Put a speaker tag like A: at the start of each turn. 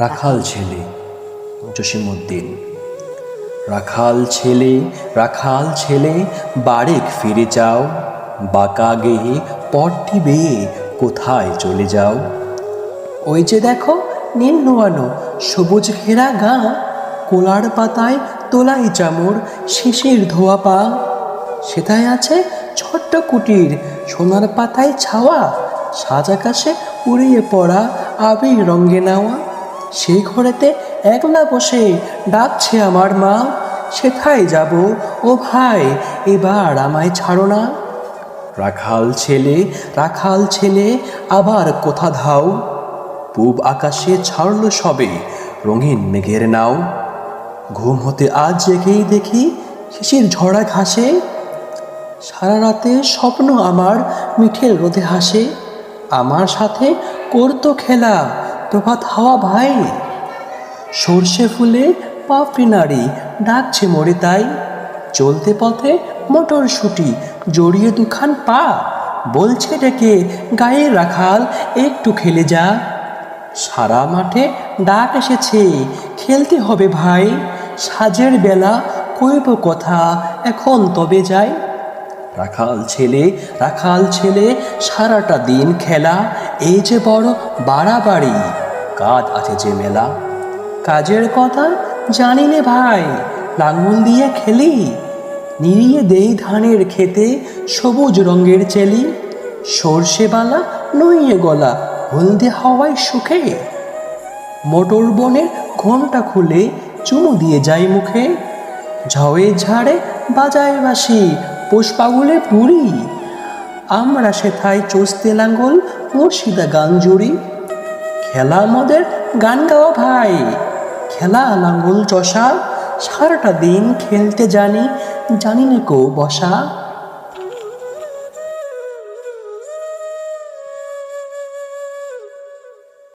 A: রাখাল ছেলে জসিমউদ্দিন। রাখাল ছেলে বাড়িক ফিরে যাও, বাঁকা গেয়ে পট্টি বেয়ে কোথায় চলে যাও। ওই যে দেখো নীল নোয়ানো সবুজ ঘেরা গা, কোলার পাতায় তোলাই চামড় শিশির ধোয়া পা। সেটাই আছে ছোট্ট কুটির সোনার পাতায় ছাওয়া, সাজ আকাশে উড়িয়ে পড়া আবির রঙে নেওয়া। সেই ঘরেতে একলা বসে ডাকছে আমার মা, সেথায় যাব ও ভাই এবার আমায় ছাড়ো না। রাখাল ছেলে আবার কোথা ধাও, পূব আকাশে ছাড়ল সবে রঙিন মেঘের নাও। ঘুম হতে আজ জেগেই দেখি শিশির ঝরা ঘাসে, সারা রাতে স্বপ্ন আমার মিঠেল রোদে হাসে। আমার সাথে করতো খেলা প্রভাত হাওয়া ভাই, সর্ষে ফুলে পাপড়ি নাড়ি ডাকছে মোরে তাই। চলতে পথে মটরশুঁটি জড়িয়ে দুখান পা, বলছে ডেকে গায়ে রাখাল একটু খেলে যা। সারা মাঠে ডাক এসেছে খেলতে হবে ভাই, সাজের বেলা কইব কথা এখন তবে যাই। রাখাল ছেলে সারাটা দিন খেলা, এই যে বড় বাড়াবাড়ি কাজ আছে যে মেলা। কাজের কথা জানি নে ভাই, লাঙল দিয়ে খেলি, নিড়িয়ে দেই ধানের খেতে সবুজ রঙের চেলি। সর্ষে বালা নইয়ে গলা হলদে হাওয়ায় সুখে, মোটর বনের ঘোমটা খুলে চুমু দিয়ে যাই মুখে। ঝড়ে ঝাড়ে বাজায় বাঁশি পুষ্পাগুলে পুরি, আমরা সেথায় চষতে লাঙ্গল মুর্শিদা গান জুড়ি। খেলা আমাদের গান গাওয়া ভাই, খেলা লাঙ্গল চষা, সারাটা দিন খেলতে জানি না কো বসা।